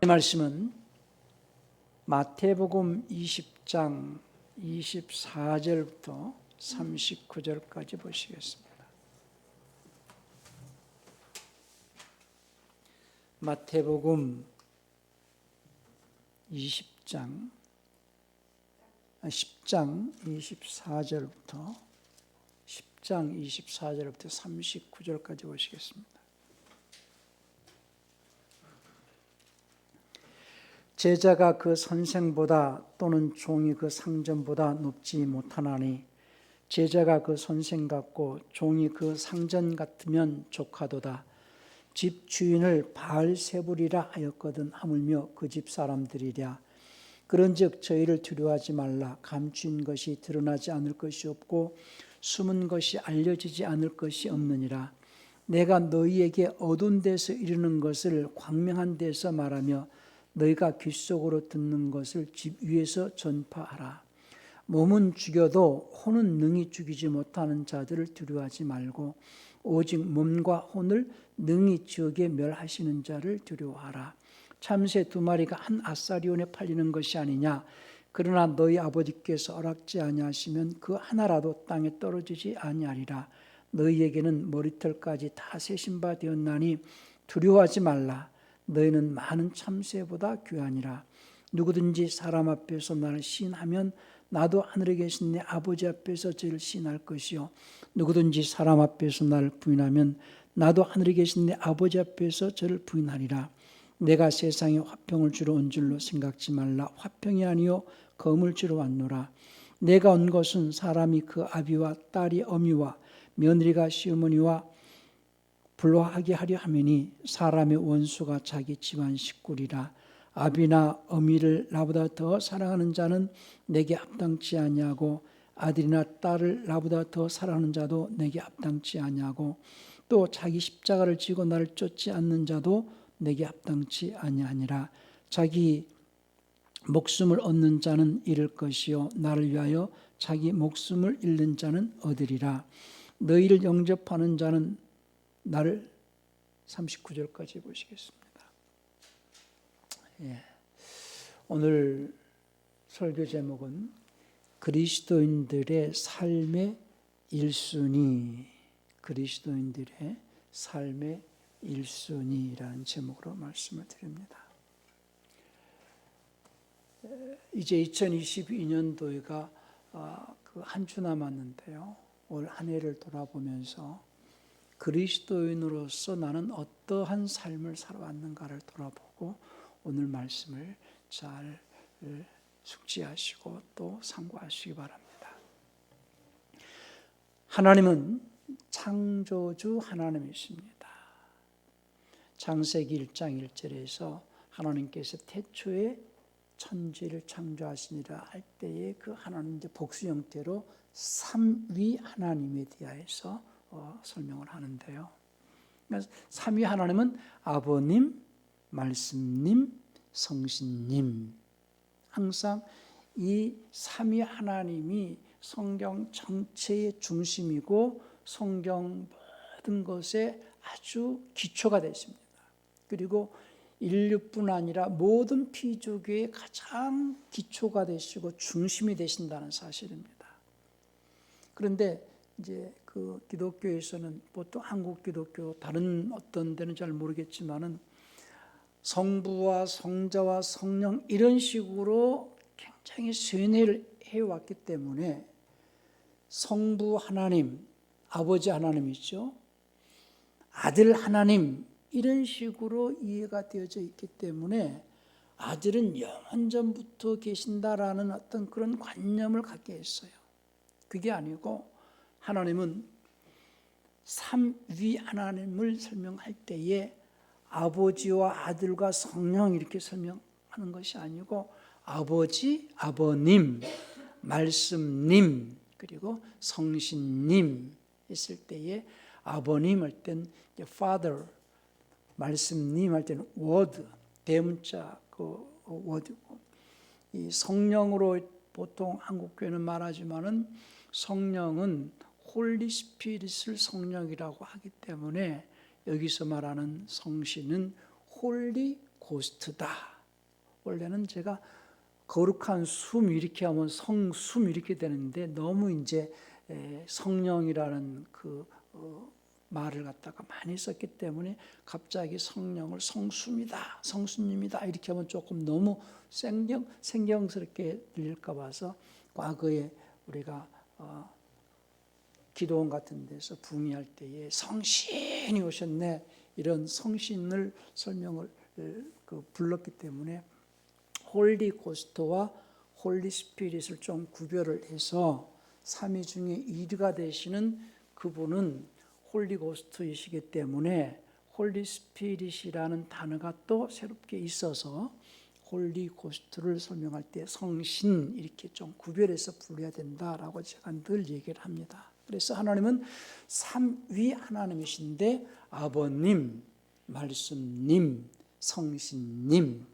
이 말씀은 마태복음 20장 24절부터 39절까지 보시겠습니다. 마태복음 10장 24절부터 39절까지 보시겠습니다. 제자가 그 선생보다 또는 종이 그 상전보다 높지 못하나니 제자가 그 선생 같고 종이 그 상전 같으면 족하도다. 집 주인을 바알세불이라 하였거든 하물며 그 집 사람들이랴. 그런즉 저희를 두려워하지 말라. 감추인 것이 드러나지 않을 것이 없고 숨은 것이 알려지지 않을 것이 없느니라. 내가 너희에게 어두운 데서 이르는 것을 광명한 데서 말하며 너희가 귓속으로 듣는 것을 집 위에서 전파하라. 몸은 죽여도 혼은 능히 죽이지 못하는 자들을 두려워하지 말고 오직 몸과 혼을 능히 지옥에 멸하시는 자를 두려워하라. 참새 2마리가 한 아사리온에 팔리는 것이 아니냐. 그러나 너희 아버지께서 허락지 아니하시면 그 하나라도 땅에 떨어지지 아니하리라. 너희에게는 머리털까지 다 세신 바 되었나니 두려워하지 말라. 너희는 많은 참새보다 귀하니라. 누구든지 사람 앞에서 나를 시인하면 나도 하늘에 계신 내 아버지 앞에서 저를 시인할 것이요 누구든지 사람 앞에서 나를 부인하면 나도 하늘에 계신 내 아버지 앞에서 저를 부인하리라. 내가 세상에 화평을 주러 온 줄로 생각지 말라. 화평이 아니요 검을 주러 왔노라. 내가 온 것은 사람이 그 아비와 딸이 어미와 며느리가 시어머니와 불화하게 하려 함이니 사람의 원수가 자기 집안 식구리라. 아비나 어미를 나보다 더 사랑하는 자는 내게 합당치 아니하고 아들이나 딸을 나보다 더 사랑하는 자도 내게 합당치 아니하고 또 자기 십자가를 지고 나를 쫓지 않는 자도 내게 합당치 아니하니라. 자기 목숨을 얻는 자는 잃을 것이요 나를 위하여 자기 목숨을 잃는 자는 얻으리라. 너희를 영접하는 자는 나를 39절까지 보시겠습니다. 오늘 설교 제목은 그리스도인들의 삶의 1순위, 그리스도인들의 삶의 1순위라는 제목으로 말씀을 드립니다. 이제 2022년도가 한 주 남았는데요. 올 한 해를 돌아보면서 그리스도인으로서 나는 어떠한 삶을 살아왔는가를 돌아보고 오늘 말씀을 잘 숙지하시고 또 상고하시기 바랍니다. 하나님은 창조주 하나님이십니다. 창세기 1장 1절에서 하나님께서 태초에 천지를 창조하시니라 할 때에 그 하나님 복수 형태로 삼위 하나님에 대하여서 설명을 하는데요. 그러니까 삼위 하나님은 아버님, 말씀님, 성신님, 항상 이 삼위 하나님이 성경 전체의 중심이고 성경 모든 것에 아주 기초가 되십니다. 그리고 인류뿐 아니라 모든 피조계의 가장 기초가 되시고 중심이 되신다는 사실입니다. 그런데 이제 그 기독교에서는 보통 한국 기독교 다른 어떤 데는 잘 모르겠지만은 성부와 성자와 성령 이런 식으로 굉장히 쇠뇌를 해왔기 때문에 성부 하나님, 아버지 하나님이죠. 아들 하나님 이런 식으로 이해가 되어져 있기 때문에 아들은 영원전부터 계신다라는 어떤 그런 관념을 갖게 했어요. 그게 아니고 하나님은 삼위 하나님을 설명할 때에 아버지와 아들과 성령 이렇게 설명하는 것이 아니고 아버지, 아버님, 말씀님, 그리고 성신님 했을 때에 아버님 할 땐 father, 말씀님 할 때는 word, 대문자 그 word고 이 성령으로 보통 한국교회는 말하지만은 성령은 홀리 스피릿을 성령이라고 하기 때문에 여기서 말하는 성신은 홀리 고스트다 원래는 제가 거룩한 숨 이렇게 하면 성숨 이렇게 되는데 너무 이제 성령이라는 그 말을 갖다가 많이 썼기 때문에 갑자기 성령을 성수입니다, 성수님이다 이렇게 하면 조금 너무 생경스럽게 들릴까 봐서 과거에 우리가 기도원 같은 데서 붕의할 때에 성신이 오셨네 이런 성신을 설명을 불렀기 때문에 홀리 고스트와 홀리 스피릿을 좀 구별을 해서 삼위 중에 1위가 되시는 그분은 홀리 고스트이시기 때문에 홀리 스피릿이라는 단어가 또 새롭게 있어서 홀리 고스트를 설명할 때 성신 이렇게 좀 구별해서 불러야 된다라고 제가 늘 얘기를 합니다. 그래서 하나님은 삼위 하나님이신데 아버님, 말씀님, 성신님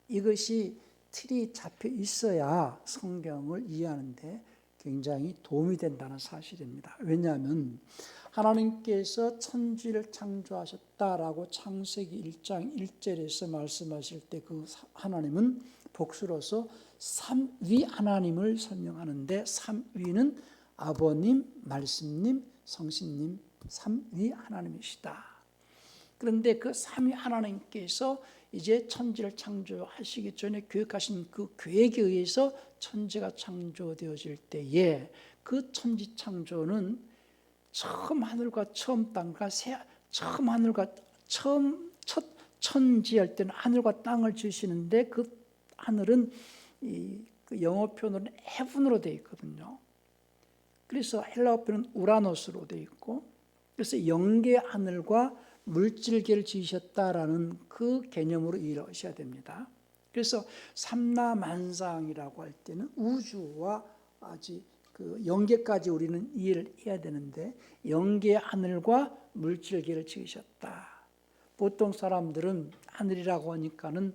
이것이 틀이 잡혀 있어야 성경을 이해하는데 굉장히 도움이 된다는 사실입니다. 왜냐하면 하나님께서 천지를 창조하셨다라고 창세기 1장 1절에서 말씀하실 때 그 하나님은 복수로서 삼위 하나님을 설명하는데 삼위는 아버님, 말씀님, 성신님 삼위 하나님이시다. 그런데 그 삼위 하나님께서 이제 천지를 창조하시기 전에 계획하신 그 계획에 의해서 천지가 창조되어질 때에 그 천지 창조는 처음 하늘과 처음 땅과 처음 하늘과 첫 천지할 때는 하늘과 땅을 지으시는데 그 하늘은 그 영어 표현으로는 heaven으로 되어 있거든요. 그래서 헬라어 표현은 우라노스로 되어 있고 그래서 영계 하늘과 물질계를 지으셨다라는 그 개념으로 이해하셔야 됩니다. 그래서 삼라만상이라고 할 때는 우주와 아직 그 영계까지 우리는 이해를 해야 되는데 영계 하늘과 물질계를 지으셨다. 보통 사람들은 하늘이라고 하니까는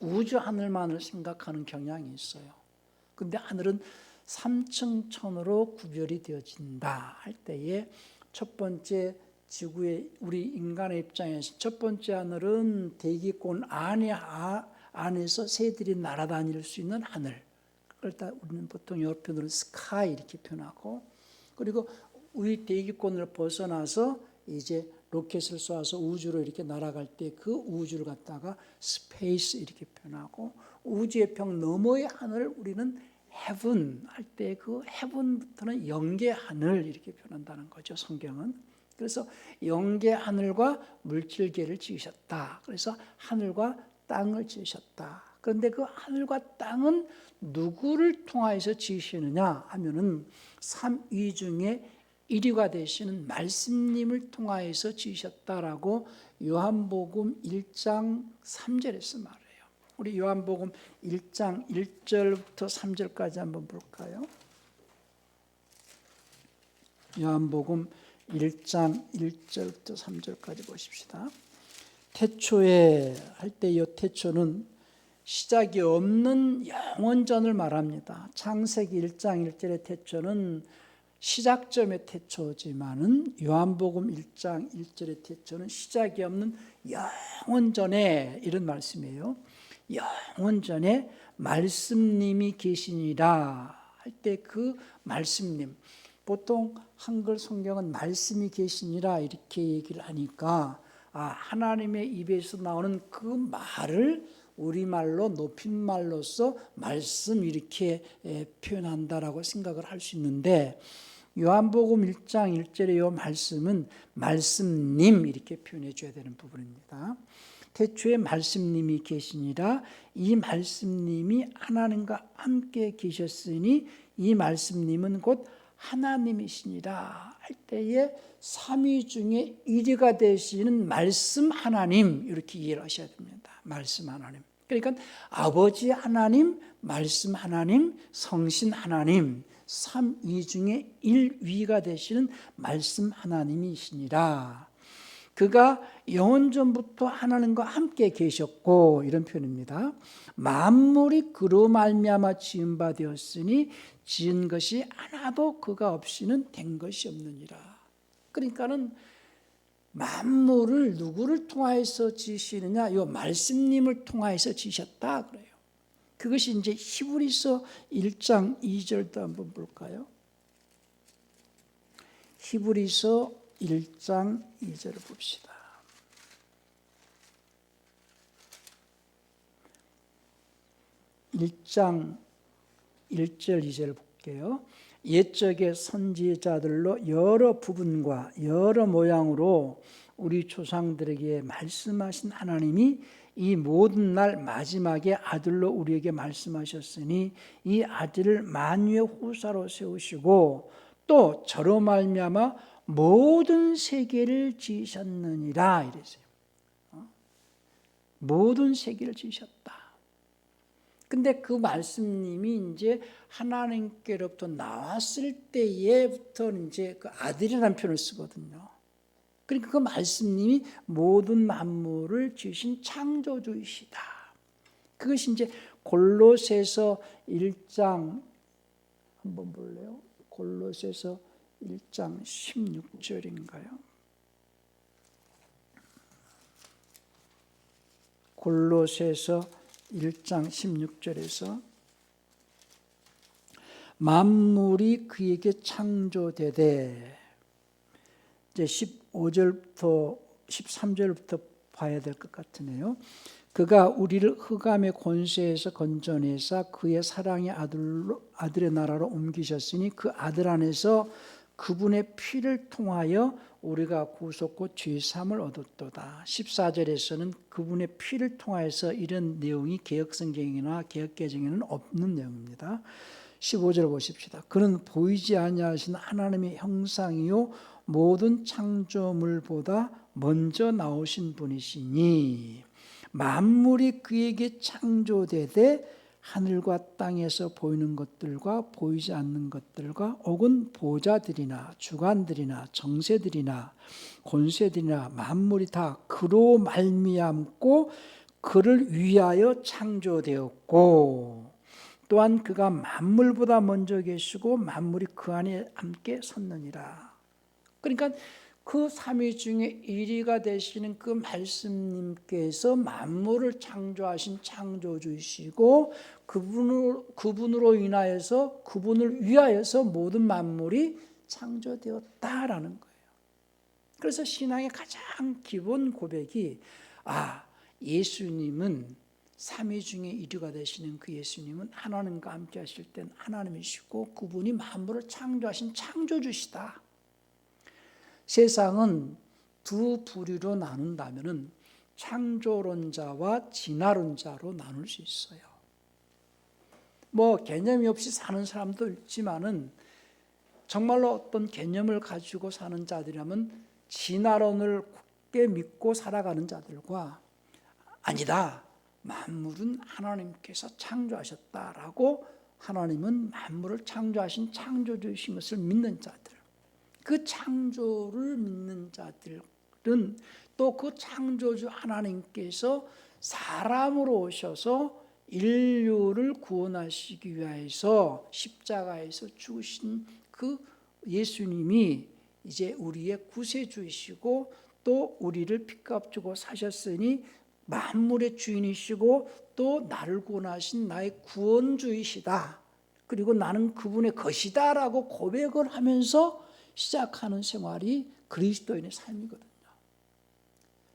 우주 하늘만을 생각하는 경향이 있어요. 근데 하늘은 삼층천으로 구별이 되어진다 할 때에 첫 번째 지구의 우리 인간의 입장에서 첫 번째 하늘은 대기권 안에서 새들이 날아다닐 수 있는 하늘. 그러다 우리는 보통 영어 표현으로 스카이 이렇게 표현하고 그리고 우리 대기권을 벗어나서 이제 로켓을 쏘아서 우주로 이렇게 날아갈 때 그 우주를 갖다가 스페이스 이렇게 표현하고 우주의 벽 너머의 하늘을 우리는 heaven 할 때 그 heaven부터는 영계 하늘 이렇게 표현한다는 거죠. 성경은. 그래서 영계 하늘과 물질계를 지으셨다. 그래서 하늘과 땅을 지으셨다. 그런데 그 하늘과 땅은 누구를 통하여서 지으시느냐 하면은 삼위 중에 1위가 되시는 말씀님을 통하여서 지으셨다라고 요한복음 1장 3절에서 말해요. 우리 요한복음 1장 1절부터 3절까지 한번 볼까요? 요한복음 1장 1절부터 3절까지 보십시다. 태초에 할 때 이 태초는 시작이 없는 영원전을 말합니다. 창세기 1장 1절의 태초는 시작점의 태초지만은 요한복음 1장 1절의 태초는 시작이 없는 영원전에 이런 말씀이에요. 영원전에 말씀님이 계시니라 할 때 그 말씀님 보통 한글 성경은 말씀이 계시니라 이렇게 얘기를 하니까 하나님의 입에서 나오는 그 말을 우리말로 높임말로서 말씀 이렇게 표현한다라고 생각을 할 수 있는데 요한복음 1장 1절의 이 말씀은 말씀님 이렇게 표현해 줘야 되는 부분입니다. 태초에 말씀님이 계시니라 이 말씀님이 하나님과 함께 계셨으니 이 말씀님은 곧 하나님이시니라 할 때에 삼위 중에 1위가 되시는 말씀 하나님 이렇게 이해를 하셔야 됩니다. 말씀 하나님. 그러니까 아버지 하나님, 말씀 하나님, 성신 하나님 삼위 중에 1위가 되시는 말씀 하나님이시니라. 그가 영원전부터 하나님과 함께 계셨고 이런 표현입니다. 만물이 그로 말미암아 지은 바 되었으니 지은 것이 하나도 그가 없이는 된 것이 없느니라. 그러니까는 만물을 누구를 통하여서 지으시느냐? 요 말씀님을 통하여서 지으셨다 그래요. 그것이 이제 히브리서 1장 2절도 한번 볼까요? 히브리서 1장 2절을 봅시다. 1장 1절 2절 볼게요. 옛적의 선지자들로 여러 부분과 여러 모양으로 우리 조상들에게 말씀하신 하나님이 이 모든 날 마지막에 아들로 우리에게 말씀하셨으니 이 아들을 만유의 후사로 세우시고 또 저로 말미암아 모든 세계를 지으셨느니라 이랬어요. 모든 세계를 지으셨다. 근데 그 말씀님이 이제 하나님께로부터 나왔을 때에부터 이제 그 아들이라는 표현을 쓰거든요. 그러니까 그 말씀님이 모든 만물을 지으신 창조주이시다. 그것이 이제 골로새서 1장 한번 볼래요? 골로새서 1장 16절인가요? 골로새서 1장 16절에서 만물이 그에게 창조되되 이제 15절부터 13절부터 봐야 될 것 같으네요. 그가 우리를 흑암의 권세에서 건져내사 그의 사랑의 아들의 나라로 옮기셨으니 그 아들 안에서 그분의 피를 통하여 우리가 구속고 죄사함을 얻었도다. 14절에서는 그분의 피를 통하여서 이런 내용이 개역성경이나 개역개정에는 없는 내용입니다. 15절 보십시다. 그는 보이지 아니하신 하나님의 형상이요 모든 창조물보다 먼저 나오신 분이시니 만물이 그에게 창조되되 하늘과 땅에서 보이는 것들과 보이지 않는 것들과 혹은 보좌들이나 주관들이나 정세들이나 권세들이나 만물이 다 그로 말미암고 그를 위하여 창조되었고 또한 그가 만물보다 먼저 계시고 만물이 그 안에 함께 섰느니라. 그러니까 그 삼위 중에 1위가 되시는 그 말씀님께서 만물을 창조하신 창조주이시고 그분으로 인하여서 그분을 위하여서 모든 만물이 창조되었다라는 거예요. 그래서 신앙의 가장 기본 고백이 예수님은 삼위 중에 1위가 되시는 그 예수님은 하나님과 함께 하실 땐 하나님이시고 그분이 만물을 창조하신 창조주시다. 세상은 두 부류로 나눈다면 창조론자와 진화론자로 나눌 수 있어요. 개념이 없이 사는 사람도 있지만은 정말로 어떤 개념을 가지고 사는 자들이라면 진화론을 굳게 믿고 살아가는 자들과 아니다. 만물은 하나님께서 창조하셨다라고 하나님은 만물을 창조하신 창조주이신 것을 믿는 자들. 그 창조를 믿는 자들은 또 그 창조주 하나님께서 사람으로 오셔서 인류를 구원하시기 위해서 십자가에서 죽으신 그 예수님이 이제 우리의 구세주이시고 또 우리를 피값 주고 사셨으니 만물의 주인이시고 또 나를 구원하신 나의 구원주이시다. 그리고 나는 그분의 것이다라고 고백을 하면서 시작하는 생활이 그리스도인의 삶이거든요.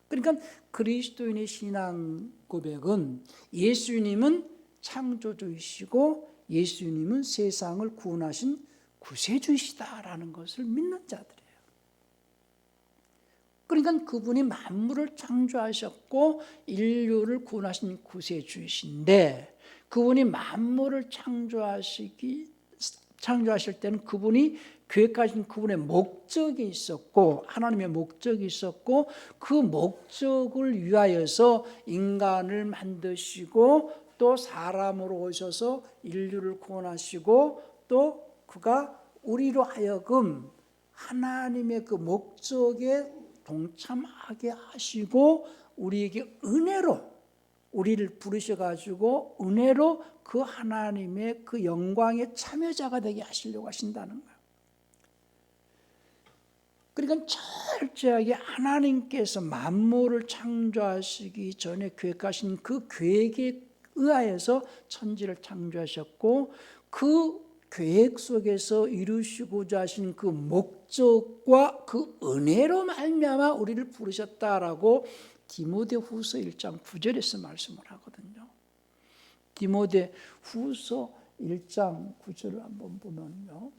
그러니까 그리스도인의 신앙 고백은 예수님은 창조주이시고 예수님은 세상을 구원하신 구세주이시다라는 것을 믿는 자들이에요. 그러니까 그분이 만물을 창조하셨고 인류를 구원하신 구세주이신데 그분이 만물을 창조하실 때는 그분이 계획하신 그분의 목적이 있었고 하나님의 목적이 있었고 그 목적을 위하여서 인간을 만드시고 또 사람으로 오셔서 인류를 구원하시고 또 그가 우리로 하여금 하나님의 그 목적에 동참하게 하시고 우리에게 은혜로 우리를 부르셔가지고 은혜로 그 하나님의 그 영광의 참여자가 되게 하시려고 하신다는 거예요. 그러니까 철저하게 하나님께서 만물을 창조하시기 전에 계획하신 그 계획에 의하여서 천지를 창조하셨고, 그 계획 속에서 이루시고자 하신 그 목적과 그 은혜로 말미암아 우리를 부르셨다라고 디모데후서 1장 9절에서 말씀을 하거든요. 디모데후서 1장 9절을 한번 보면요,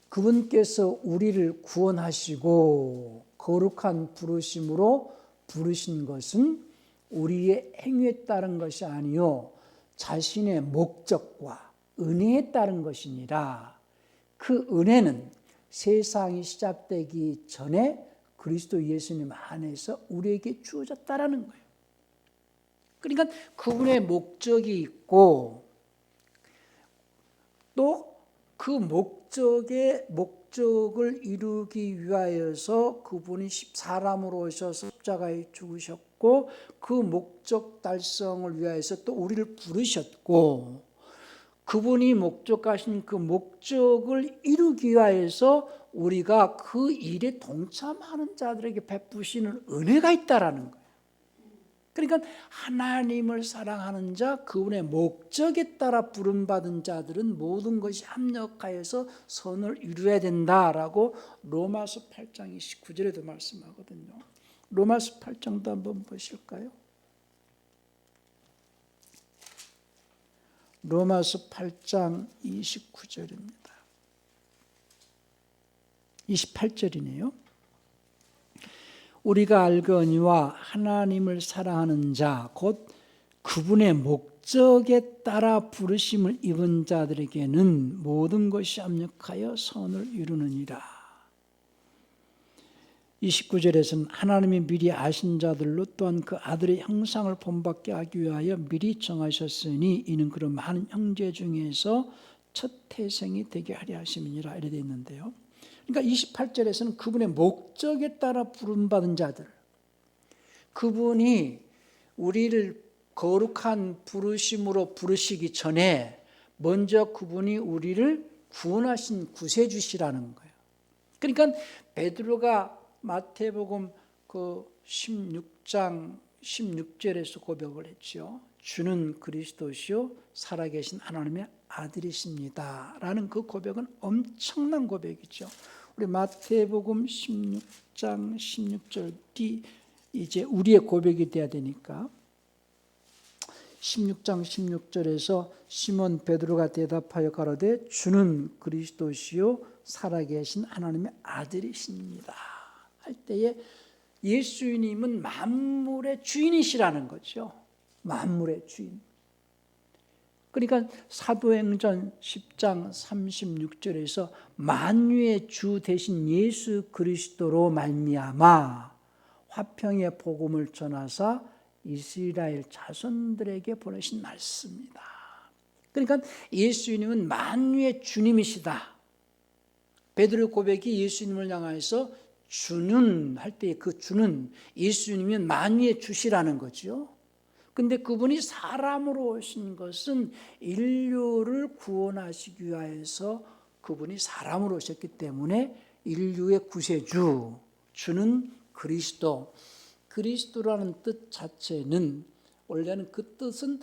그분께서 우리를 구원하시고 거룩한 부르심으로 부르신 것은 우리의 행위에 따른 것이 아니요 자신의 목적과 은혜에 따른 것이니라. 그 은혜는 세상이 시작되기 전에 그리스도 예수님 안에서 우리에게 주어졌다라는 거예요. 그러니까 그분의 목적이 있고, 또 그 목적을 이루기 위하여서 그분이 사람으로 오셔서 십자가에 죽으셨고, 그 목적 달성을 위하여서 또 우리를 부르셨고, 그분이 목적하신 그 목적을 이루기 위하여서 우리가 그 일에 동참하는 자들에게 베푸시는 은혜가 있다라는 거예요. 그러니까 하나님을 사랑하는 자, 그분의 목적에 따라 부름받은 자들은 모든 것이 합력하여서 선을 이루어야 된다라고 로마서 8장 29절에도 말씀하거든요. 로마서 8장도 한번 보실까요? 로마서 8장 29절입니다. 28절이네요. 우리가 알거니와 하나님을 사랑하는 자, 곧 그분의 목적에 따라 부르심을 입은 자들에게는 모든 것이 합력하여 선을 이루느니라. 29절에서는 하나님이 미리 아신 자들로 또한 그 아들의 형상을 본받게 하기 위하여 미리 정하셨으니 이는 그런 많은 형제 중에서 첫 태생이 되게 하려 하심이니라 이렇게 되어 있는데요. 그러니까 28절에서는 그분의 목적에 따라 부름받은 자들, 그분이 우리를 거룩한 부르심으로 부르시기 전에 먼저 그분이 우리를 구원하신 구세주시라는 거예요. 그러니까 베드로가 마태복음 그 16장 16절에서 고백을 했죠. 주는 그리스도시요 살아계신 하나님의 아들이십니다 라는 그 고백은 엄청난 고백이죠. 우리 마태복음 16장 16절이 이제 우리의 고백이 돼야 되니까 16장 16절에서 시몬 베드로가 대답하여 가로되 주는 그리스도시요 살아계신 하나님의 아들이십니다 할 때에 예수님은 만물의 주인이시라는 거죠. 만물의 주인. 그러니까 사도행전 10장 36절에서 만유의 주 되신 예수 그리스도로 말미암아 화평의 복음을 전하사 이스라엘 자손들에게 보내신 말씀입니다. 그러니까 예수님은 만유의 주님이시다. 베드로 고백이 예수님을 향해서 주는 할 때 그 주는 예수님은 만유의 주시라는 거죠. 근데 그분이 사람으로 오신 것은 인류를 구원하시기 위하여서 그분이 사람으로 오셨기 때문에 인류의 구세주, 주는 그리스도. 그리스도라는 뜻 자체는 원래는 그 뜻은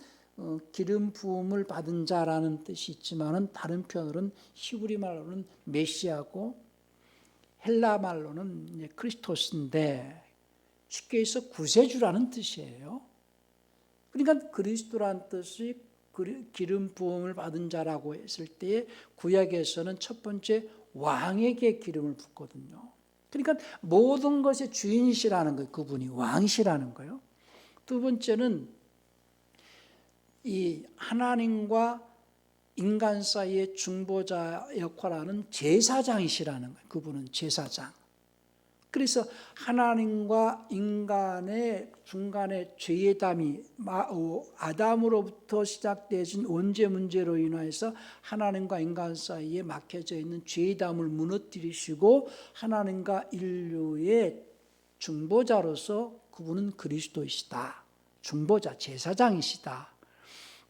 기름 부음을 받은 자라는 뜻이 있지만은 다른 표현으로는 히브리 말로는 메시아고 헬라 말로는 크리스토스인데 쉽게 해서 구세주라는 뜻이에요. 그러니까 그리스도라는 뜻이 기름 부음을 받은 자라고 했을 때에 구약에서는 첫 번째 왕에게 기름을 붓거든요. 그러니까 모든 것의 주인이시라는 거예요. 그분이 왕이시라는 거예요. 두 번째는 이 하나님과 인간 사이의 중보자 역할하는 제사장이시라는 거예요. 그분은 제사장. 그래서 하나님과 인간의 중간에 죄의 담이 아담으로부터 시작되어진 원죄 문제로 인해서 하나님과 인간 사이에 막혀져 있는 죄의 담을 무너뜨리시고 하나님과 인류의 중보자로서 그분은 그리스도이시다. 중보자, 제사장이시다.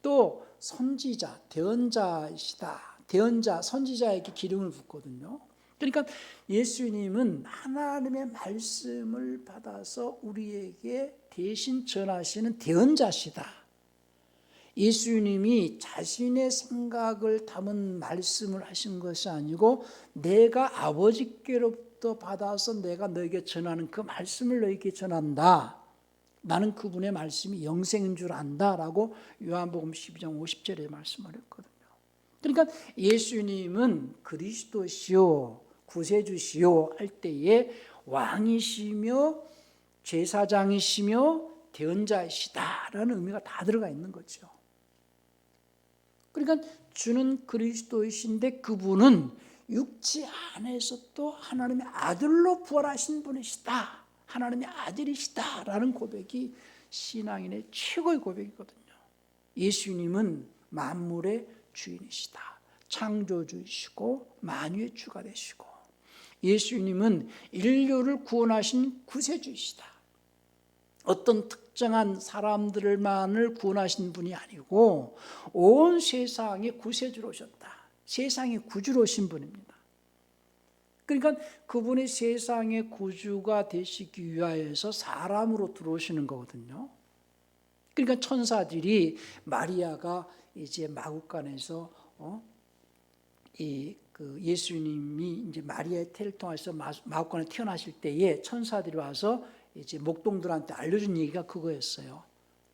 또 선지자, 대언자이시다. 대언자, 선지자에게 기름을 붓거든요. 그러니까 예수님은 하나님의 말씀을 받아서 우리에게 대신 전하시는 대언자시다. 예수님이 자신의 생각을 담은 말씀을 하신 것이 아니고 내가 아버지께로부터 받아서 내가 너에게 전하는 그 말씀을 너에게 전한다. 나는 그분의 말씀이 영생인 줄 안다라고 요한복음 12장 50절에 말씀하셨거든요. 그러니까 예수님은 그리스도시요 구세주시요 할 때에 왕이시며 제사장이시며 대언자이시다라는 의미가 다 들어가 있는 거죠. 그러니까 주는 그리스도이신데 그분은 육체 안에서 또 하나님의 아들로 부활하신 분이시다. 하나님의 아들이시다라는 고백이 신앙인의 최고의 고백이거든요. 예수님은 만물의 주인이시다. 창조주이시고 만유의 주가 되시고 예수님은 인류를 구원하신 구세주이시다. 어떤 특정한 사람들만을 구원하신 분이 아니고 온 세상의 구세주로 오셨다. 세상의 구주로 오신 분입니다. 그러니까 그분이 세상의 구주가 되시기 위하여서 사람으로 들어오시는 거거든요. 그러니까 천사들이 마리아가 이제 마구간에서 예수님이 이제 마리아의 태를 통해서 마구간에 태어나실 때에 천사들이 와서 이제 목동들한테 알려준 얘기가 그거였어요.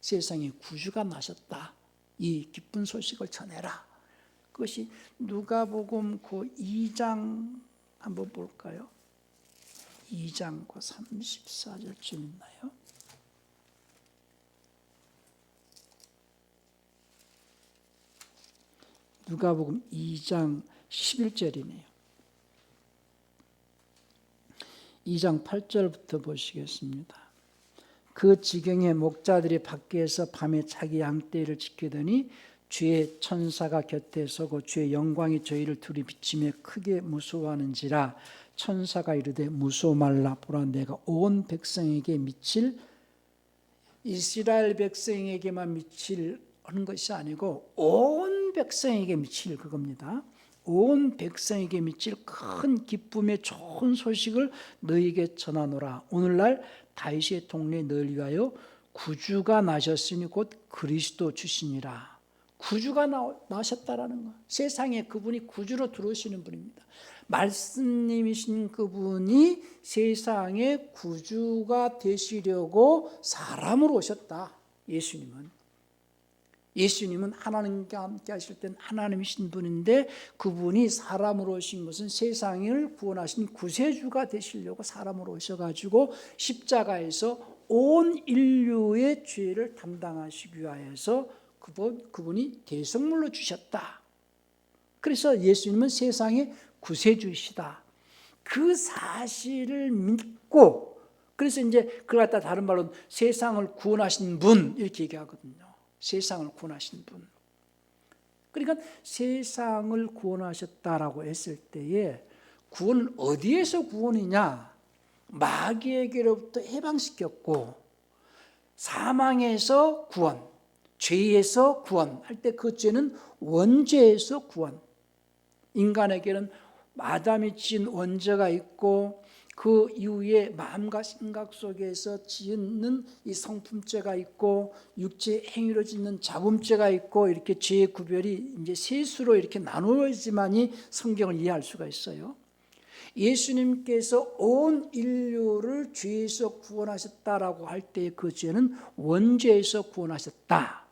세상에 구주가 나셨다. 이 기쁜 소식을 전해라. 그것이 누가복음 그 2장 한번 볼까요? 2장 그 34절쯤 있나요? 누가복음 2장 11절이네요. 2장 8절부터 보시겠습니다. 그 지경에 목자들이 밖에서 밤에 자기 양떼를 지키더니 주의 천사가 곁에 서고 주의 영광이 저희를 둘이 비치며 크게 무서워하는지라. 천사가 이르되 무서워 말라. 보라 내가 온 백성에게 미칠, 이스라엘 백성에게만 미칠 하는 것이 아니고 온 백성에게 미칠 그겁니다. 온 백성에게 미칠 큰 기쁨의 좋은 소식을 너희에게 전하노라. 오늘날 다윗의 동네에 너희를 위하여 구주가 나셨으니 곧 그리스도 주시니라. 구주가 나셨다라는 거. 세상에 그분이 구주로 들어오시는 분입니다. 말씀님이신 그분이 세상에 구주가 되시려고 사람으로 오셨다. 예수님은 하나님과 함께 하실 땐 하나님이신 분인데 그분이 사람으로 오신 것은 세상을 구원하신 구세주가 되시려고 사람으로 오셔가지고 십자가에서 온 인류의 죄를 담당하시기 위하여서 그분이 대성물로 주셨다. 그래서 예수님은 세상의 구세주이시다. 그 사실을 믿고 그래서 이제 그걸 갖다 다른 말로 세상을 구원하신 분 이렇게 얘기하거든요. 세상을 구원하신 분. 그러니까 세상을 구원하셨다라고 했을 때에 구원은 어디에서 구원이냐? 마귀에게로부터 해방시켰고 사망에서 구원, 죄에서 구원할 때 그 죄는 원죄에서 구원. 인간에게는 아담이 지은 원죄가 있고 그 이후에 마음과 생각 속에서 짓는 이 성품죄가 있고 육체 행위로 짓는 잡음죄가 있고 이렇게 죄의 구별이 이제 셋으로 이렇게 나누어지만이 성경을 이해할 수가 있어요. 예수님께서 온 인류를 죄에서 구원하셨다라고 할 때 그 죄는 원죄에서 구원하셨다.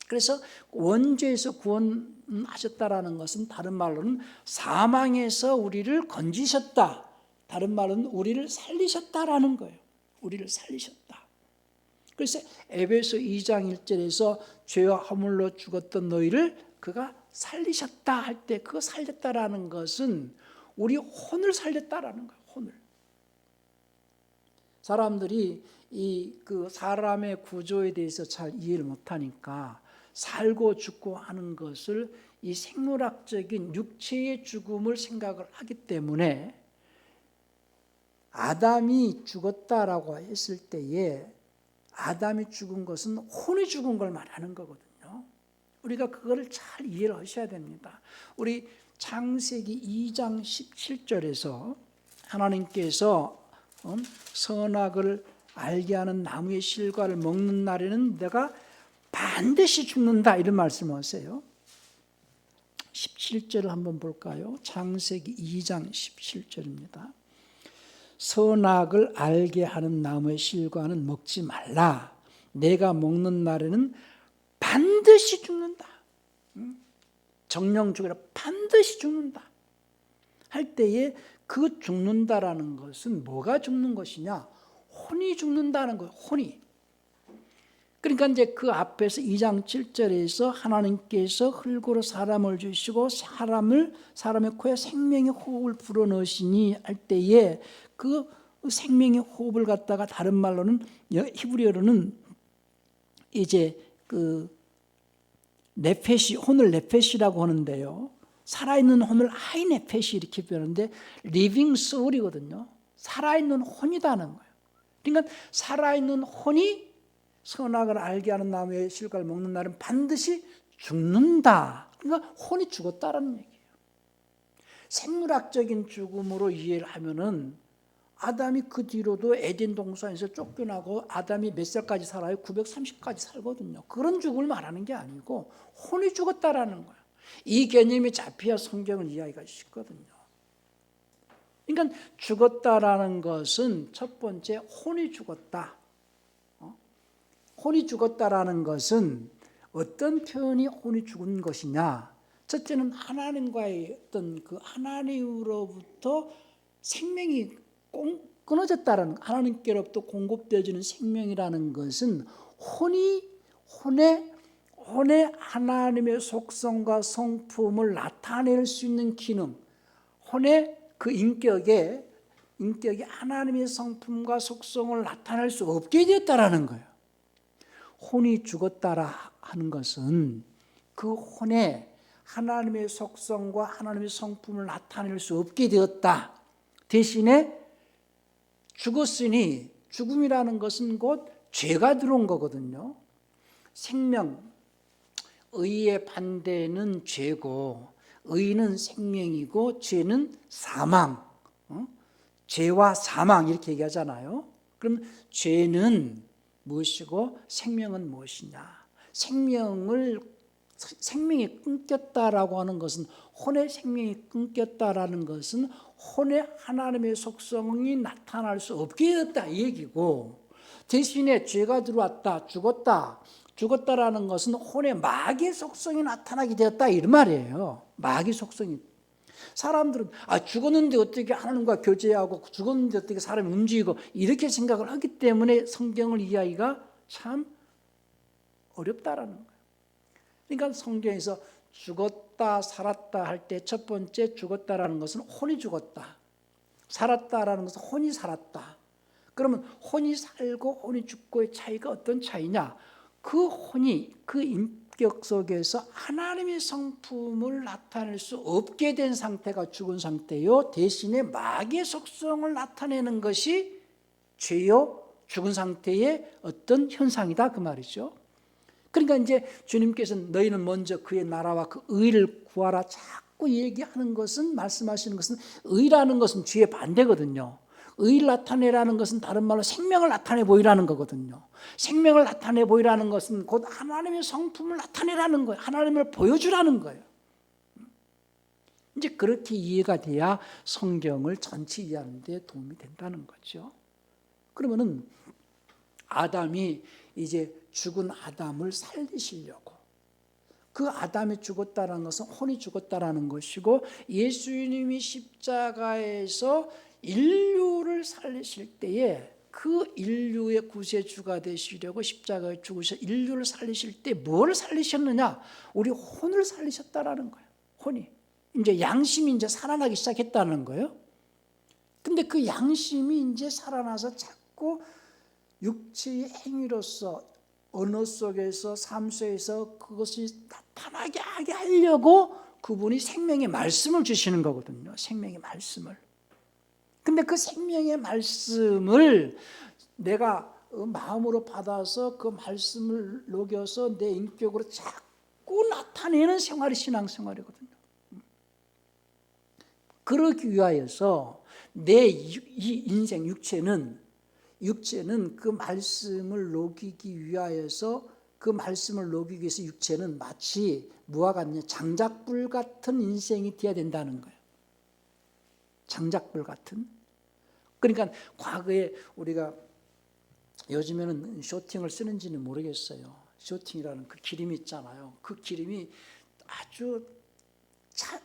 그래서 원죄에서 구원하셨다라는 것은 다른 말로는 사망에서 우리를 건지셨다. 다른 말은 우리를 살리셨다라는 거예요. 우리를 살리셨다. 그래서 에베소 2장 1절에서 죄와 허물로 죽었던 너희를 그가 살리셨다 할 때 그 살렸다라는 것은 우리 혼을 살렸다라는 거예요. 혼을. 사람들이 그 사람의 구조에 대해서 잘 이해를 못하니까 살고 죽고 하는 것을 이 생물학적인 육체의 죽음을 생각을 하기 때문에 아담이 죽었다라고 했을 때에 아담이 죽은 것은 혼이 죽은 걸 말하는 거거든요. 우리가 그거를 잘 이해를 하셔야 됩니다. 우리 창세기 2장 17절에서 하나님께서 선악을 알게 하는 나무의 실과를 먹는 날에는 내가 반드시 죽는다 이런 말씀을 하세요. 17절을 한번 볼까요? 창세기 2장 17절입니다. 선악을 알게 하는 나무의 실과는 먹지 말라. 내가 먹는 날에는 반드시 죽는다. 정령 죽으라, 반드시 죽는다 할 때에 그 죽는다라는 것은 뭐가 죽는 것이냐? 혼이 죽는다는 거예요. 혼이. 그러니까 이제 그 앞에서 2장 7절에서 하나님께서 흙으로 사람을 주시고 사람의 코에 생명의 호흡을 불어넣으시니 할 때에 그 생명의 호흡을 갖다가 다른 말로는 히브리어로는 이제 그 네페시, 혼을 네페시라고 하는데요. 살아있는 혼을 하이 네페시 이렇게 표현하는데 리빙 소울이거든요. 살아있는 혼이다는 거예요. 그러니까 살아있는 혼이 선악을 알게 하는 나무의 실과를 먹는 날은 반드시 죽는다. 그러니까 혼이 죽었다라는 얘기예요. 생물학적인 죽음으로 이해를 하면은 아담이 그 뒤로도 에덴 동산에서 쫓겨나고 아담이 몇 살까지 살아요? 930까지 살거든요. 그런 죽음을 말하는 게 아니고 혼이 죽었다라는 거예요. 이 개념이 잡혀야 성경을 이해하기가 쉽거든요. 그러니까 죽었다라는 것은 첫 번째 혼이 죽었다. 혼이 죽었다라는 것은 어떤 표현이 혼이 죽은 것이냐? 첫째는 하나님과의 어떤 그 하나님으로부터 생명이 끊어졌다라는, 하나님께로부터 공급되어지는 생명이라는 것은 혼의 하나님의 속성과 성품을 나타낼 수 있는 기능, 혼의 그 인격이 하나님의 성품과 속성을 나타낼 수 없게 되었다라는 거예요. 혼이 죽었다라 하는 것은 그 혼에 하나님의 속성과 하나님의 성품을 나타낼 수 없게 되었다. 대신에 죽었으니, 죽음이라는 것은 곧 죄가 들어온 거거든요. 생명, 의의 반대는 죄고, 의는 생명이고 죄는 사망. 죄와 사망 이렇게 얘기하잖아요. 그럼 죄는 무엇이고 생명은 무엇이냐? 생명이 끊겼다라고 하는 것은, 혼의 생명이 끊겼다라는 것은 혼의 하나님의 속성이 나타날 수 없게 되었다 이 얘기고, 대신에 죄가 들어왔다, 죽었다라는 것은 혼의 마귀의 속성이 나타나게 되었다 이런 말이에요. 마귀 속성이. 사람들은 죽었는데 어떻게 하나님과 교제하고, 죽었는데 어떻게 사람이 움직이고, 이렇게 생각을 하기 때문에 성경을 이해하기가 참 어렵다라는 거예요. 그러니까 성경에서 죽었다 살았다 할 때 첫 번째, 죽었다라는 것은 혼이 죽었다, 살았다라는 것은 혼이 살았다. 그러면 혼이 살고 혼이 죽고의 차이가 어떤 차이냐? 그 혼이 그 인격 속에서 하나님의 성품을 나타낼 수 없게 된 상태가 죽은 상태요. 대신에 마귀의 속성을 나타내는 것이 죄요, 죽은 상태의 어떤 현상이다 그 말이죠. 그러니까 이제 주님께서는 너희는 먼저 그의 나라와 그 의를 구하라 자꾸 얘기하는 것은, 말씀하시는 것은, 의라는 것은 죄의 반대거든요. 의를 나타내라는 것은 다른 말로 생명을 나타내 보이라는 거거든요. 생명을 나타내 보이라는 것은 곧 하나님의 성품을 나타내라는 거예요. 하나님을 보여주라는 거예요. 이제 그렇게 이해가 돼야 성경을 전체 이해하는 데 도움이 된다는 거죠. 그러면은 아담이 이제 죽은 아담을 살리시려고, 그 아담이 죽었다는 것은 혼이 죽었다라는 것이고, 예수님이 십자가에서 인류를 살리실 때에 그 인류의 구세주가 되시려고 십자가에 죽으셔 인류를 살리실 때 뭘 살리셨느냐? 우리 혼을 살리셨다라는 거예요. 혼이 이제 양심이 이제 살아나기 시작했다는 거예요. 근데 그 양심이 이제 살아나서 자꾸 육체의 행위로서 언어 속에서 삶 속에서 그것이 나타나게 하게 하려고 그분이 생명의 말씀을 주시는 거거든요. 생명의 말씀을. 근데 그 생명의 말씀을 내가 마음으로 받아서 그 말씀을 녹여서 내 인격으로 자꾸 자꾸 나타내는 생활이 신앙생활이거든요. 그러기 위하여서 내 이 인생 육체는 그 말씀을 녹이기 위하여서, 그 말씀을 녹이기 위해서 육체는 마치 무와 같냐, 장작불 같은 인생이 되어야 된다는 거예요. 장작불 같은. 그러니까 과거에 우리가, 요즘에는 쇼팅을 쓰는지는 모르겠어요. 쇼팅이라는 그 기름이 있잖아요. 그 기름이 아주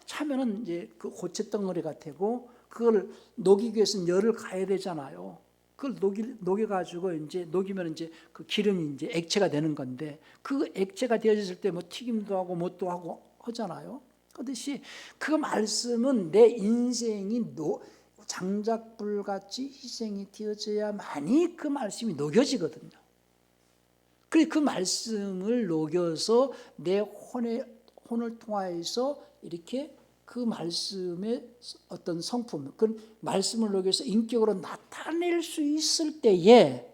차면은 이제 그 고체 덩어리가 되고, 그걸 녹이기 위해서는 열을 가해야 되잖아요. 그걸 녹여가지고 이제 녹이면 이제 그 기름이 이제 액체가 되는 건데, 그 액체가 되어졌을 때 뭐 튀김도 하고 뭣도 하고 하잖아요. 그렇듯이 그 말씀은 내 인생이 장작불같이 희생이 되어져야만이 그 말씀이 녹여지거든요. 그래서 그 말씀을 녹여서 내 혼을 통하여서 이렇게 그 말씀의 어떤 성품, 그 말씀을 녹여서 인격으로 나타낼 수 있을 때에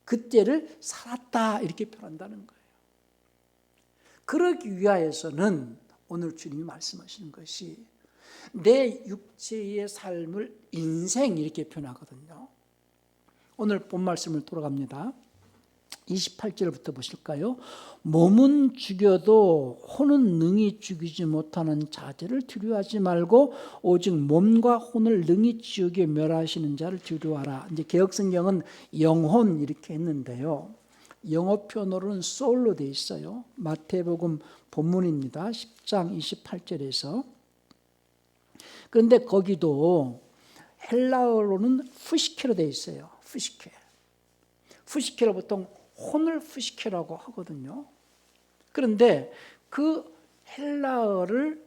그때를 살았다 이렇게 표현한다는 거예요. 그러기 위하여서는 오늘 주님이 말씀하시는 것이, 내 육체의 삶을 인생 이렇게 표현하거든요. 오늘 본 말씀을 돌아갑니다. 28절부터 보실까요? 몸은 죽여도 혼은 능히 죽이지 못하는 자들을 두려워하지 말고 오직 몸과 혼을 능히 지옥에 멸하시는 자를 두려워하라. 이제 개역성경은 영혼 이렇게 했는데요. 영어 표현으로는 soul로 되어 있어요. 마태복음 본문입니다. 10장 28절에서. 그런데 거기도 헬라어로는 푸시케로 되어 있어요. 푸시케로 보통 혼을 푸시케라고 하거든요. 그런데 그 헬라어를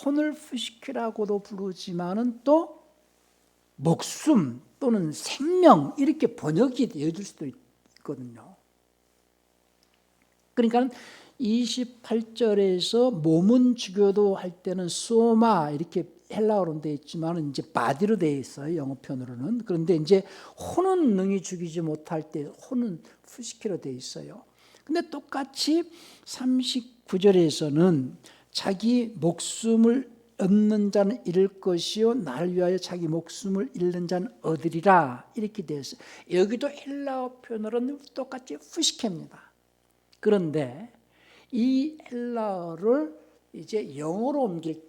혼을 푸시케라고도 부르지만은 또 목숨 또는 생명 이렇게 번역이 되어질 수도 있거든요. 그러니까 28절에서 몸은 죽여도 할 때는 소마 이렇게 헬라어로 되어 있지만 이제 바디로 되어 있어요. 영어 표현으로는. 그런데 이제 혼은 능히 죽이지 못할 때 혼은 푸시키로 되어 있어요. 근데 똑같이 39절에서는 자기 목숨을 얻는 자는 잃을 것이요 나를 위하여 자기 목숨을 잃는 자는 얻으리라 이렇게 되어 있어요. 여기도 헬라어 표현으로는 똑같이 푸시케입니다. 그런데 이 헬라어를 이제 영어로 옮길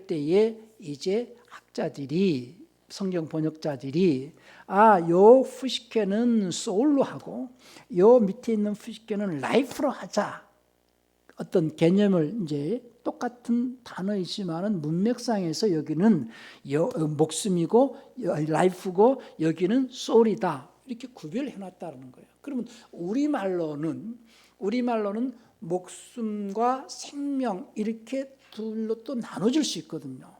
때에 이제 학자들이, 성경 번역자들이 요 푸시케는 소울로 하고 요 밑에 있는 푸시케는 라이프로 하자. 어떤 개념을 이제 똑같은 단어이지만은 문맥상에서 여기는 목숨이고 라이프고 여기는 소울이다. 이렇게 구별해 놨다는 거예요. 그러면 우리말로는 목숨과 생명 이렇게 둘로 또 나눠질 수 있거든요.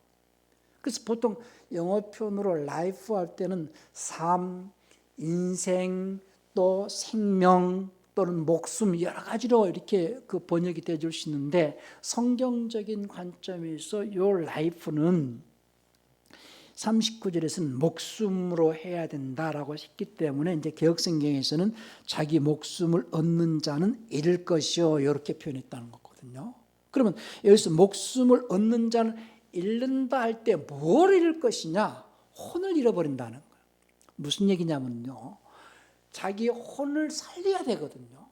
그래서 보통 영어 표현으로 라이프 할 때는 삶, 인생, 또 생명 또는 목숨 여러 가지로 이렇게 그 번역이 되어질 수 있는데, 성경적인 관점에서 요 라이프는 39절에서는 목숨으로 해야 된다라고 했기 때문에 이제 개역성경에서는 자기 목숨을 얻는 자는 잃을 것이요 이렇게 표현했다는 거거든요. 그러면 여기서 목숨을 얻는 자는 잃는다 할 때 뭘 잃을 것이냐? 혼을 잃어버린다는 거예요. 무슨 얘기냐면요, 자기 혼을 살려야 되거든요.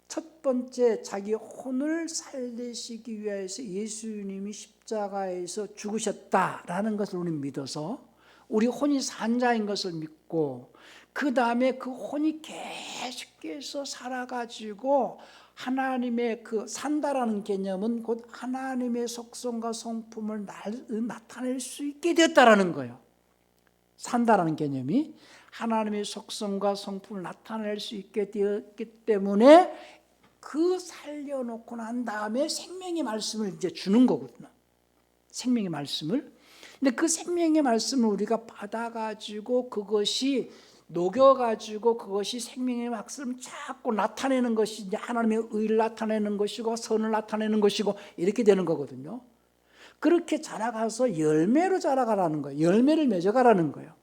첫 번째 자기 혼을 살리시기 위해서 예수님이 십자가에서 죽으셨다라는 것을 우리는 믿어서 우리 혼이 산 자인 것을 믿고, 그 다음에 그 혼이 계속해서 살아가지고 하나님의 그 산다라는 개념은 곧 하나님의 속성과 성품을 나타낼 수 있게 되었다라는 거예요. 산다라는 개념이 하나님의 속성과 성품을 나타낼 수 있게 되었기 때문에 그 살려놓고 난 다음에 생명의 말씀을 이제 주는 거거든요. 생명의 말씀을. 근데 그 생명의 말씀을 우리가 받아가지고 그것이 녹여가지고 그것이 생명의 말씀을 자꾸 나타내는 것이 이제 하나님의 의를 나타내는 것이고 선을 나타내는 것이고 이렇게 되는 거거든요. 그렇게 자라가서 열매로 자라가라는 거예요. 열매를 맺어가라는 거예요.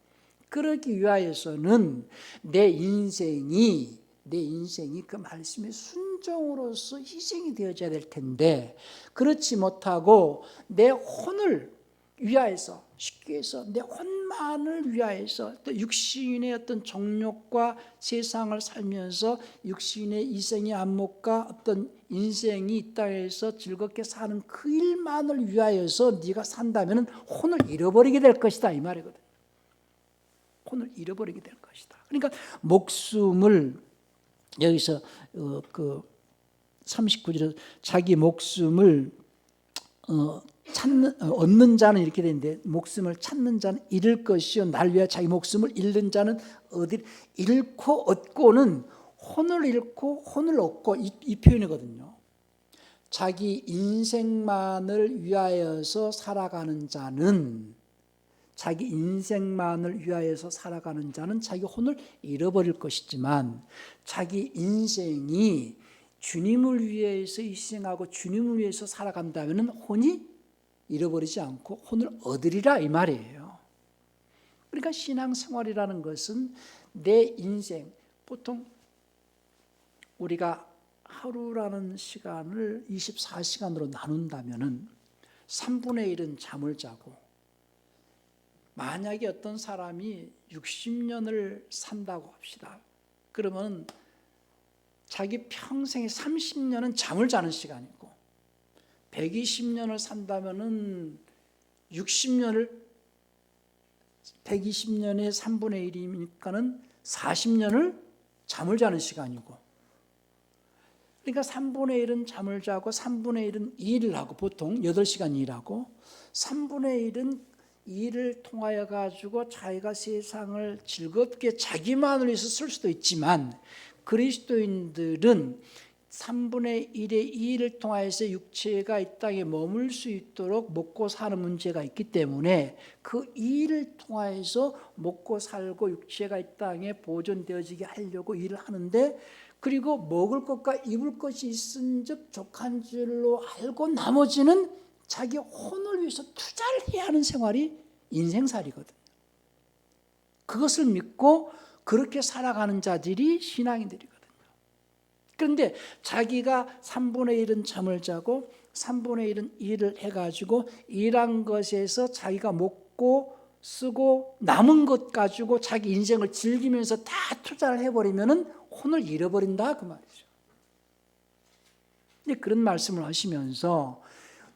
그러기 위하여서는 내 인생이 그 말씀에 순종으로서 희생이 되어져야 될 텐데 그렇지 못하고 내 혼을 위하여서, 쉽게 해서 내 혼만을 위하여서 또 육신의 어떤 정욕과 세상을 살면서 육신의 이생의 안목과 어떤 인생이 이 땅에서 즐겁게 사는 그 일만을 위하여서 네가 산다면 혼을 잃어버리게 될 것이다 이 말이거든. 혼을 잃어버리게 될 것이다. 그러니까 목숨을 여기서 그 39절에 자기 목숨을 얻는 자는 이렇게 되는데, 목숨을 찾는 자는 잃을 것이요 날 위하여 자기 목숨을 잃는 자는 어디 잃고 얻고는 혼을 잃고 혼을 얻고 이 표현이거든요. 자기 인생만을 위하여서 살아가는 자는, 자기 인생만을 위하여서 살아가는 자는 자기 혼을 잃어버릴 것이지만, 자기 인생이 주님을 위해서 희생하고 주님을 위해서 살아간다면 혼이 잃어버리지 않고 혼을 얻으리라 이 말이에요. 그러니까 신앙생활이라는 것은 내 인생, 보통 우리가 하루라는 시간을 24시간으로 나눈다면 3분의 1은 잠을 자고, 만약에 어떤 사람이 60년을 산다고 합시다. 그러면 자기 평생의 30년은 잠을 자는 시간이고, 120년을 산다면은 60년을 120년의 3분의 1이니까는 40년을 잠을 자는 시간이고, 그러니까 3분의 1은 잠을 자고 3분의 1은 일을 하고, 보통 8시간 일하고 3분의 1은 일을 통하여 가지고 자기가 세상을 즐겁게 자기만을 위해서 쓸 수도 있지만, 그리스도인들은 3분의 1의 일을 통하여서 육체가 이 땅에 머물 수 있도록 먹고 사는 문제가 있기 때문에 그 일을 통하여서 먹고 살고 육체가 이 땅에 보존되어지게 하려고 일을 하는데, 그리고 먹을 것과 입을 것이 있은즉 족한 줄로 알고 나머지는 자기 혼을 위해서 투자를 해야 하는 생활이 인생살이거든요. 그것을 믿고 그렇게 살아가는 자들이 신앙인들이거든요. 그런데 자기가 3분의 1은 잠을 자고 3분의 1은 일을 해가지고 일한 것에서 자기가 먹고 쓰고 남은 것 가지고 자기 인생을 즐기면서 다 투자를 해버리면 혼을 잃어버린다 그 말이죠. 근데 그런 말씀을 하시면서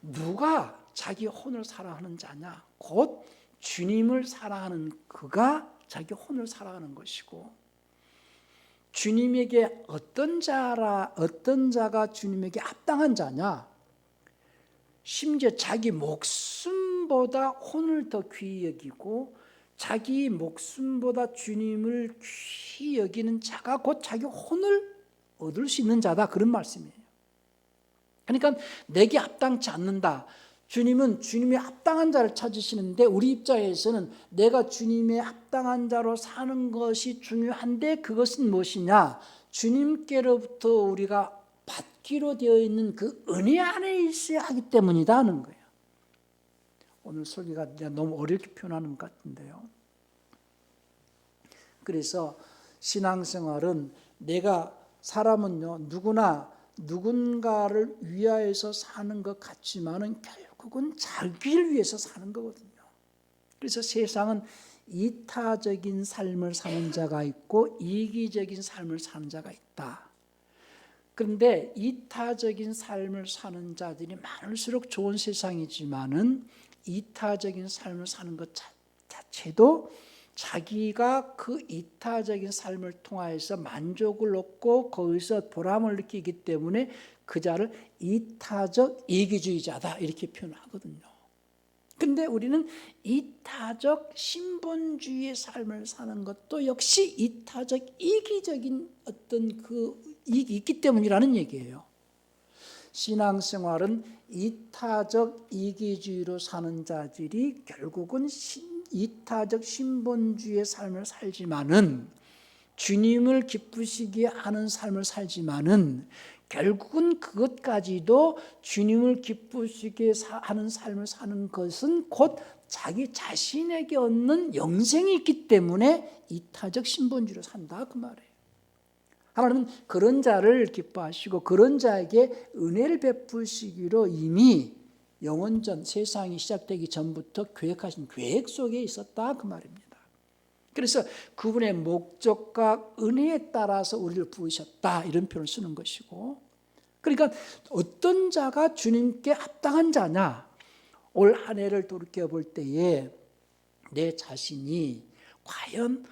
누가 자기 혼을 사랑하는 자냐? 곧 주님을 사랑하는 그가 자기 혼을 사랑하는 것이고, 주님에게 어떤 자가 주님에게 합당한 자냐? 심지어 자기 목숨보다 혼을 더 귀히 여기고 자기 목숨보다 주님을 귀히 여기는 자가 곧 자기 혼을 얻을 수 있는 자다, 그런 말씀이에요. 그러니까 내게 합당치 않는다. 주님은 주님의 합당한 자를 찾으시는데, 우리 입장에서는 내가 주님의 합당한 자로 사는 것이 중요한데, 그것은 무엇이냐? 주님께로부터 우리가 받기로 되어 있는 그 은혜 안에 있어야 하기 때문이다 하는 거예요. 오늘 설교가 너무 어렵게 표현하는 것 같은데요. 그래서 신앙생활은 사람은요, 누구나 누군가를 위하여서 사는 것 같지만은 결국은 자기를 위해서 사는 거거든요. 그래서 세상은 이타적인 삶을 사는 자가 있고 이기적인 삶을 사는 자가 있다. 그런데 이타적인 삶을 사는 자들이 많을수록 좋은 세상이지만은 이타적인 삶을 사는 것 자체도 자기가 그 이타적인 삶을 통하여서 만족을 얻고 거기서 보람을 느끼기 때문에 그 자를 이타적 이기주의자다 이렇게 표현하거든요. 그런데 우리는 이타적 신본주의의 삶을 사는 것도 역시 이타적 이기적인 어떤 그 이익이 있기 때문이라는 얘기예요. 신앙생활은 이타적 이기주의로 사는 자들이 결국은 이타적 신본주의의 삶을 살지만은, 주님을 기쁘시게 하는 삶을 살지만은 결국은 그것까지도 주님을 기쁘시게 하는 삶을 사는 것은 곧 자기 자신에게 얻는 영생이 있기 때문에 이타적 신본주의로 산다 그 말이에요. 하나님은 그런 자를 기뻐하시고 그런 자에게 은혜를 베푸시기로 이미 영원전 세상이 시작되기 전부터 계획하신 계획 속에 있었다 그 말입니다. 그래서 그분의 목적과 은혜에 따라서 우리를 부으셨다 이런 표현을 쓰는 것이고, 그러니까 어떤 자가 주님께 합당한 자냐, 올 한 해를 돌이켜볼 때에 내 자신이 과연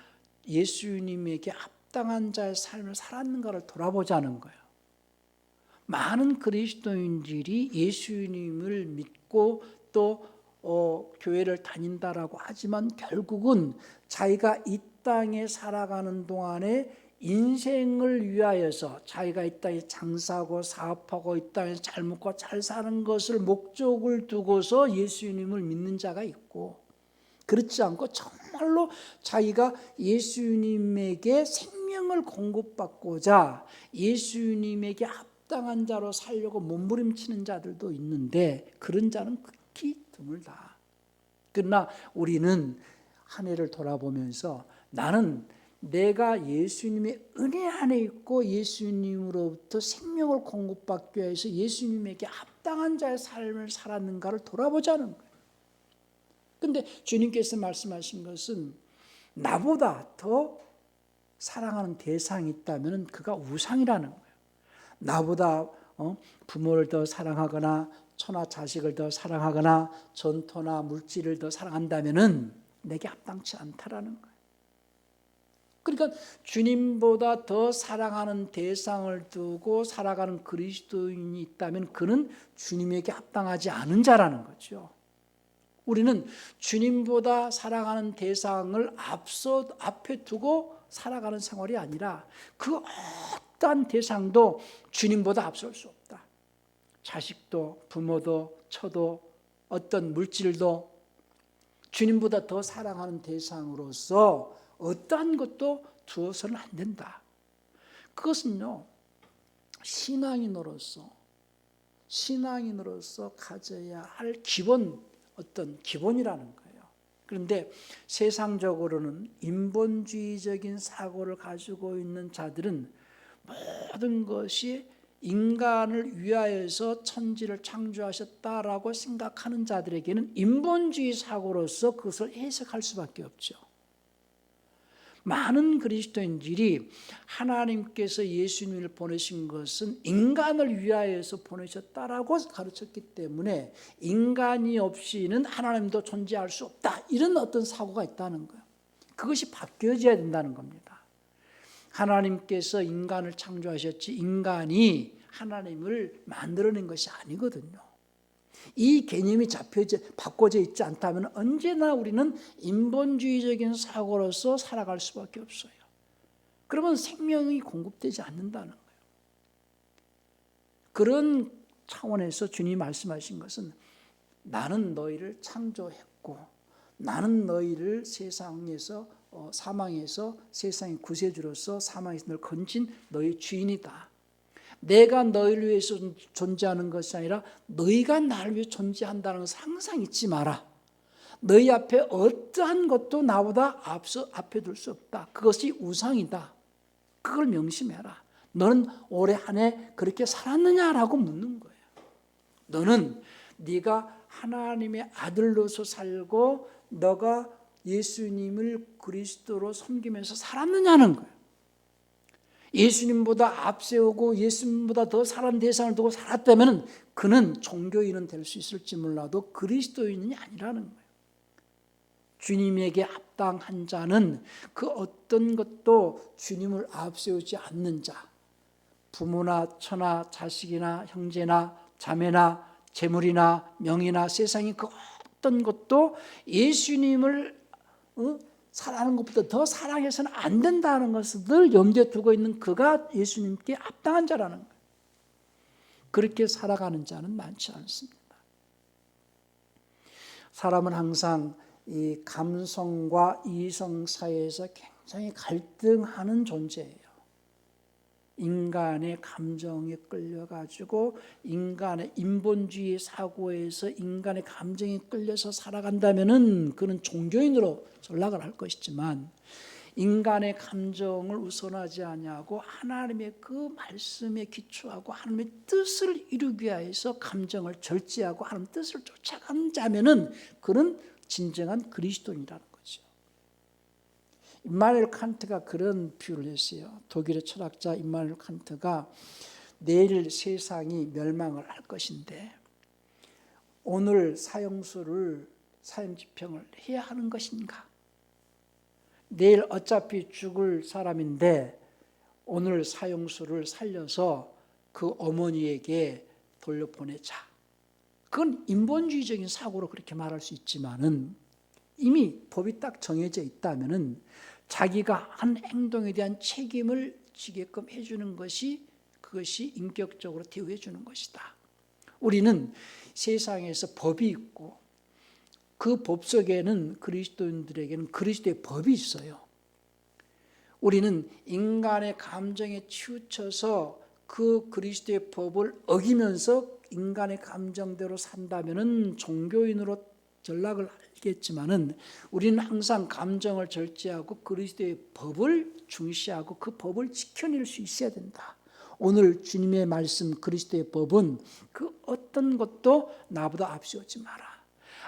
예수님에게 합당한 자의 삶을 살았는가를 돌아보자는 거예요. 많은 그리스도인들이 예수님을 믿고 또 교회를 다닌다라고 하지만 결국은 자기가 이 땅에 살아가는 동안에 인생을 위하여서 자기가 이 땅에 장사하고 사업하고 이 땅에서 잘 먹고 잘 사는 것을 목적을 두고서 예수님을 믿는 자가 있고, 그렇지 않고 정말로 자기가 예수님에게 생명을 공급받고자 예수님에게 합당한 자로 살려고 몸부림치는 자들도 있는데 그런 자는 극히 드물다. 그러나 우리는 한 해를 돌아보면서 나는 내가 예수님의 은혜 안에 있고 예수님으로부터 생명을 공급받기 위해서 예수님에게 합당한 자의 삶을 살았는가를 돌아보자는 거예요. 그런데 주님께서 말씀하신 것은 나보다 더 사랑하는 대상이 있다면 그가 우상이라는 거예요. 나보다 부모를 더 사랑하거나 처나 자식을 더 사랑하거나 전토나 물질을 더 사랑한다면 내게 합당치 않다라는 거예요. 그러니까 주님보다 더 사랑하는 대상을 두고 살아가는 그리스도인이 있다면 그는 주님에게 합당하지 않은 자라는 거죠. 우리는 주님보다 사랑하는 대상을 앞에 두고 살아가는 생활이 아니라 그 어떠한 대상도 주님보다 앞설 수 없다. 자식도 부모도 처도 어떤 물질도 주님보다 더 사랑하는 대상으로서 어떠한 것도 두어서는 안 된다. 그것은요, 신앙인으로서 가져야 할 어떤 기본이라는 거예요. 그런데 세상적으로는 인본주의적인 사고를 가지고 있는 자들은 모든 것이 인간을 위하여서 천지를 창조하셨다라고 생각하는 자들에게는 인본주의 사고로서 그것을 해석할 수밖에 없죠. 많은 그리스도인들이 하나님께서 예수님을 보내신 것은 인간을 위하여서 보내셨다라고 가르쳤기 때문에 인간이 없이는 하나님도 존재할 수 없다, 이런 어떤 사고가 있다는 거예요. 그것이 바뀌어져야 된다는 겁니다. 하나님께서 인간을 창조하셨지 인간이 하나님을 만들어낸 것이 아니거든요. 이 개념이 바꿔져 있지 않다면 언제나 우리는 인본주의적인 사고로서 살아갈 수밖에 없어요. 그러면 생명이 공급되지 않는다는 거예요. 그런 차원에서 주님이 말씀하신 것은 나는 너희를 창조했고 나는 너희를 사망에서 세상의 구세주로서 사망에서 널 건진 너희 주인이다. 내가 너희를 위해서 존재하는 것이 아니라 너희가 나를 위해 존재한다는 것을 항상 잊지 마라. 너희 앞에 어떠한 것도 나보다 앞에 둘 수 없다. 그것이 우상이다. 그걸 명심해라. 너는 올해 한 해 그렇게 살았느냐라고 묻는 거예요. 너는 네가 하나님의 아들로서 살고 너가 예수님을 그리스도로 섬기면서 살았느냐는 거예요. 예수님보다 앞세우고 예수님보다 더 사랑하는 대상을 두고 살았다면 그는 종교인은 될 수 있을지 몰라도 그리스도인이 아니라는 거예요. 주님에게 합당한 자는 그 어떤 것도 주님을 앞세우지 않는 자, 부모나 처나 자식이나 형제나 자매나 재물이나 명예나 세상의 그 어떤 것도 예수님을 사랑하는 것보다 더 사랑해서는 안 된다는 것을 늘 염두에 두고 있는 그가 예수님께 합당한 자라는 거예요. 그렇게 살아가는 자는 많지 않습니다. 사람은 항상 이 감성과 이성 사이에서 굉장히 갈등하는 존재예요. 인간의 감정에 끌려가지고 인간의 인본주의 사고에서 인간의 감정에 끌려서 살아간다면은 그는 종교인으로 전락을 할 것이지만 인간의 감정을 우선하지 아니하고 하나님의 그 말씀에 기초하고 하나님의 뜻을 이루기 위해서 감정을 절제하고 하나님 뜻을 쫓아가는 자면은 그는 진정한 그리스도인이라는 거죠. 임마누엘 칸트가 그런 비유를 했어요. 독일의 철학자 임마누엘 칸트가 내일 세상이 멸망을 할 것인데 오늘 사형집행을 해야 하는 것인가? 내일 어차피 죽을 사람인데 오늘 사형수를 살려서 그 어머니에게 돌려보내자. 그건 인본주의적인 사고로 그렇게 말할 수 있지만은 이미 법이 딱 정해져 있다면은 자기가 한 행동에 대한 책임을 지게끔 해주는 것이 그것이 인격적으로 대우해 주는 것이다. 우리는 세상에서 법이 있고 그 법 속에는 그리스도인들에게는 그리스도의 법이 있어요. 우리는 인간의 감정에 치우쳐서 그 그리스도의 법을 어기면서 인간의 감정대로 산다면은 종교인으로 전락을 하겠지만은 우리는 항상 감정을 절제하고 그리스도의 법을 중시하고 그 법을 지켜낼 수 있어야 된다. 오늘 주님의 말씀 그리스도의 법은 그 어떤 것도 나보다 앞세우지 마라.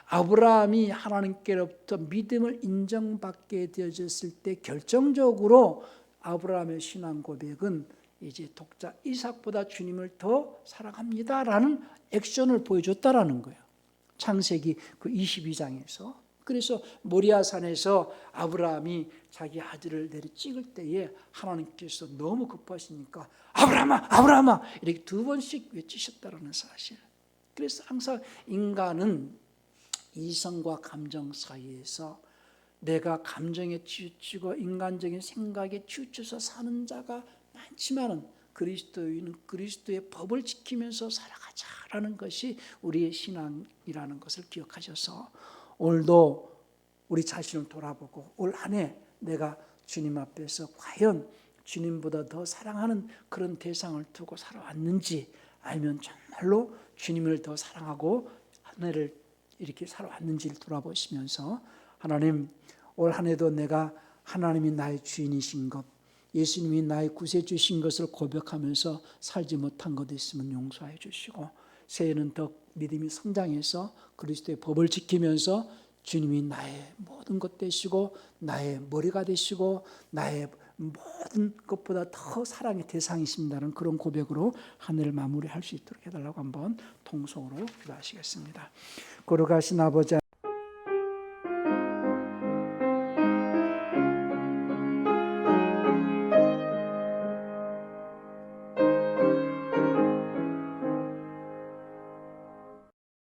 아브라함이 하나님께로부터 믿음을 인정받게 되어졌을 때 결정적으로 아브라함의 신앙 고백은 이제 독자 이삭보다 주님을 더 사랑합니다라는 액션을 보여줬다라는 거예요. 창세기 그 22장에서. 그래서 모리아산에서 아브라함이 자기 아들을 내리 찍을 때에 하나님께서 너무 급하시니까 아브라함아 아브라함아 이렇게 2번씩 외치셨다라는 사실. 그래서 항상 인간은 이성과 감정 사이에서 내가 감정에 치우치고 인간적인 생각에 치우쳐서 사는 자가 많지만은 그리스도인은 그리스도의 법을 지키면서 살아가자라는 것이 우리의 신앙이라는 것을 기억하셔서 오늘도 우리 자신을 돌아보고 올 한 해 내가 주님 앞에서 과연 주님보다 더 사랑하는 그런 대상을 두고 살아왔는지 아니면 정말로 주님을 더 사랑하고 한 해를 이렇게 살아왔는지를 돌아보시면서 하나님 올 한 해도 내가 하나님이 나의 주인이신 것 예수님이 나의 구세주신 것을 고백하면서 살지 못한 것 있으면 용서해 주시고 새해는 더 믿음이 성장해서 그리스도의 법을 지키면서 주님이 나의 모든 것 되시고 나의 머리가 되시고 나의 모든 것보다 더 사랑의 대상이십니다는 그런 고백으로 한 해를 마무리할 수 있도록 해달라고 한번 통성으로 기도하시겠습니다. 거룩하신 아버지